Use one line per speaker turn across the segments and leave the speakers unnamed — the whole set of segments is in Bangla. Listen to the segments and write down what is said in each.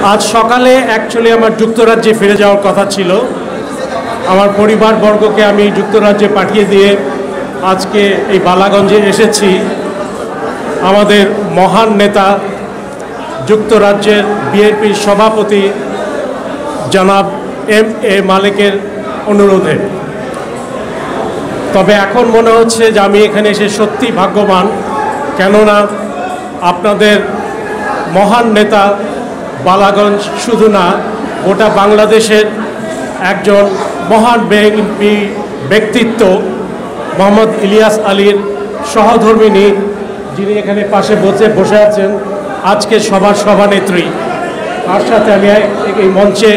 আজ সকালে অ্যাকচুয়ালি আমার যুক্তরাজ্যে ফিরে যাওয়ার কথা ছিল। আমার পরিবারবর্গকে আমি যুক্তরাজ্যে পাঠিয়ে দিয়ে আজকে এই বালাগঞ্জে এসেছি আমাদের মহান নেতা যুক্তরাজ্যের বিএনপির সভাপতি জনাব এম.এ. মালেকের অনুরোধে। তবে এখন মনে হচ্ছে যে আমি এখানে এসে সত্যি ভাগ্যবান, কেননা আপনাদের মহান নেতা বালাগঞ্জ শুধু না, গোটা বাংলাদেশের একজন মহান ব্যক্তিত্ব মোহাম্মদ ইলিয়াস আলীর সহধর্মিণী, যিনি এখানে পাশে বসে আছেন, আজকে সবার সভানেত্রী। তার সাথে আমি এই মঞ্চে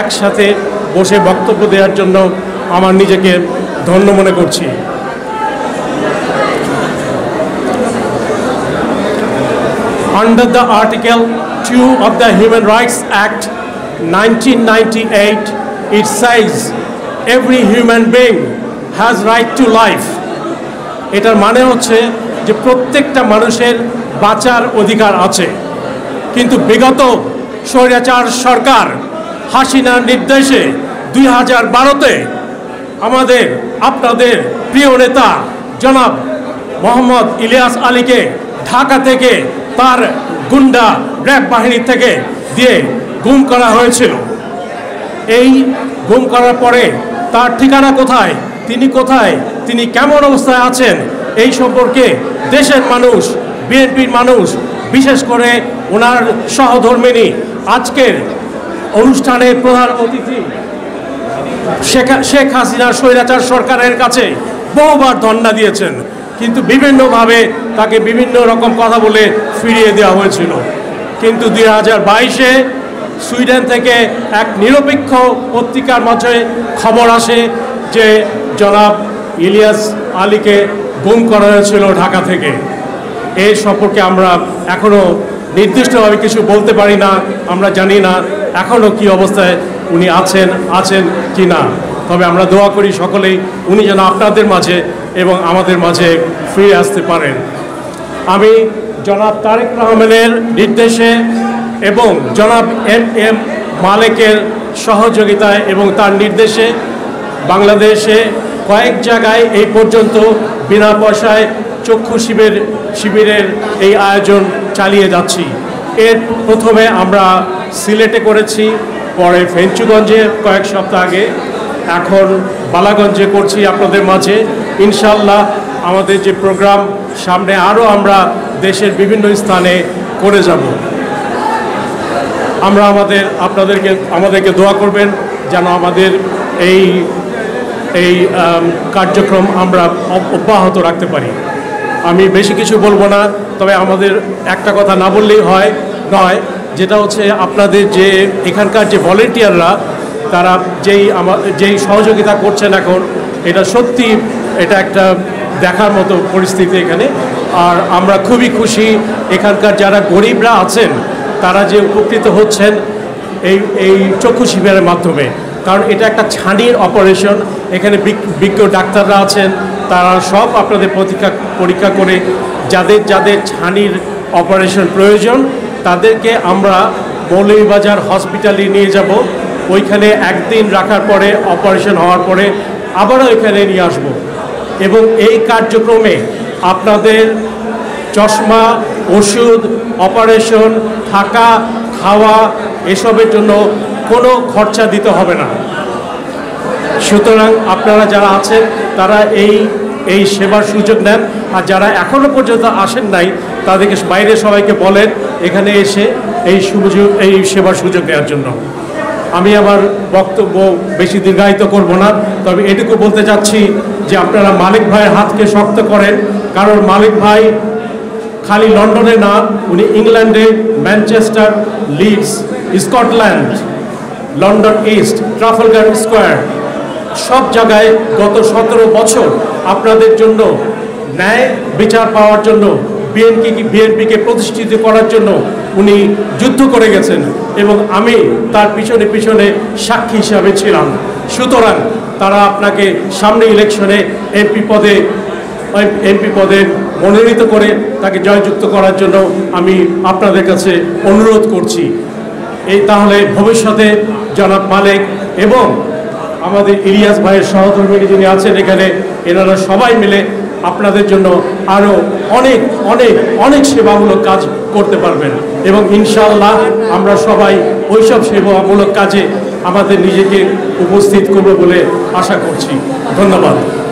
একসাথে বসে বক্তব্য দেওয়ার জন্য আমার নিজেকে ধন্য মনে করছি। Under the Article 2 of the Human Rights Act 1998, it says every human being has right to life. এটার মানে হচ্ছে যে প্রত্যেকটা মানুষের বাঁচার অধিকার আছে। কিন্তু বিগত স্বৈরাচার সরকার হাসিনার নির্দেশে 2012-তে আপনাদের প্রিয় নেতা জনাব মোহাম্মদ ইলিয়াস আলীকে ঢাকা থেকে তার গুন্ডা র্যাব বাহিনী থেকে দিয়ে গুম করা হয়েছিল। এই গুম করার পরে তার ঠিকানা কোথায়, তিনি কেমন অবস্থায় আছেন, এই সম্পর্কে দেশের মানুষ, বিএনপির মানুষ, বিশেষ করে ওনার সহধর্মিণী আজকের অনুষ্ঠানের প্রধান অতিথি শেখ হাসিনার স্বৈরাচার সরকারের কাছে বহুবার ধন্যবাদ দিয়েছেন, কিন্তু বিভিন্নভাবে তাকে বিভিন্ন রকম কথা বলে ফিরিয়ে দেওয়া হয়েছিল। কিন্তু 2022-এ সুইডেন থেকে এক নিরপেক্ষ পত্রিকার মাঝে খবর আসে যে জনাব ইলিয়াস আলীকে গুম করা হয়েছিল ঢাকা থেকে। এই সম্পর্কে আমরা এখনও নির্দিষ্টভাবে কিছু বলতে পারি না, আমরা জানি না এখনও কি অবস্থায় উনি আছেন কি না। তবে আমরা দোয়া করি সকলেই উনি যেন আপনাদের মাঝে এবং আমাদের মাঝে ফিরে আসতে পারেন। আমি জনাব তারেক রহমানের নির্দেশে এবং জনাব এম.এ. মালেকের সহযোগিতায় এবং তার নির্দেশে বাংলাদেশে কয়েক জায়গায় এই পর্যন্ত বিনা পয়সায় চক্ষু শিবিরের এই আয়োজন চালিয়ে যাচ্ছি। এর প্রথমে আমরা সিলেটে করেছি, পরে ফেঞ্চুগঞ্জে কয়েক সপ্তাহ আগে, এখন বালাগঞ্জে করছি আপনাদের মাঝে। ইনশাল্লাহ আমাদের যে প্রোগ্রাম সামনে আরও আমরা দেশের বিভিন্ন স্থানে করে যাব। আমরা আমাদেরকে দোয়া করবেন যেন আমাদের এই কার্যক্রম আমরা অব্যাহত রাখতে পারি। আমি বেশি কিছু বলবো না, তবে আমাদের একটা কথা না বললেই নয়, যেটা হচ্ছে আপনাদের যে এখানকার যে ভলেন্টিয়াররা, তারা যেই সহযোগিতা করছেন এখন, এটা সত্যি এটা একটা দেখার মতো পরিস্থিতি এখানে। আর আমরা খুবই খুশি এখানকার যারা গরিবরা আছেন তারা যে উপকৃত হচ্ছেন এই চক্ষু শিবিরের মাধ্যমে, কারণ এটা একটা ছানির অপারেশন। এখানে বিজ্ঞ ডাক্তাররা আছেন, তারা সব আপনাদের পরীক্ষা করে যাদের ছানির অপারেশন প্রয়োজন তাদেরকে আমরা মৌলভীবাজার হসপিটালে নিয়ে যাব। ওইখানে একদিন রাখার পরে, অপারেশন হওয়ার পরে আবারও এখানে নিয়ে আসব। এবং এই কার্যক্রমে আপনাদের চশমা, ওষুধ, অপারেশন, থাকা, খাওয়া এসবের জন্য কোনো খরচা দিতে হবে না। সুতরাং আপনারা যারা আছেন তারা এই সেবার সুযোগ নেন, আর যারা এখনও পর্যন্ত আসেন নাই তাদেরকে বাইরে সবাইকে বলেন এখানে এসে এই সেবার সুযোগ নেওয়ার জন্য। আমি আমার বক্তব্য বেশি দীর্ঘায়িত করব না, তবে এটুকু বলতে চাচ্ছি যে আপনারা মালিক ভাইয়ের হাতকে শক্ত করেন, কারণ মালিক ভাই খালি লন্ডনে না, উনি ইংল্যান্ডে, Manchester, Leeds, Scotland, London east, Trafalgar square সব জায়গায় গত 17 বছর আপনাদের জন্য ন্যায় বিচার পাওয়ার জন্য, বিএনপিকে প্রতিষ্ঠিত করার জন্য উনি যুদ্ধ করে গেছেন এবং আমি তার পিছনে সাক্ষী হিসাবে ছিলাম। সুতরাং তারা আপনাকে সামনে ইলেকশনে এমপি পদে মনোনীত করে তাকে জয়যুক্ত করার জন্য আমি আপনাদের কাছে অনুরোধ করছি। তাহলে ভবিষ্যতে জনাব মালেক এবং আমাদের ইলিয়াস ভাইয়ের সহধর্মিনী যিনি আছেন এখানে, এনারা সবাই মিলে আপনাদের জন্য আরও অনেক অনেক অনেক সেবামূলক কাজ করতে পারবেন এবং ইনশাআল্লাহ আমরা সবাই ওইসব সেবামূলক কাজে আমাদের নিজেকে উপস্থিত করব বলে আশা করছি। ধন্যবাদ।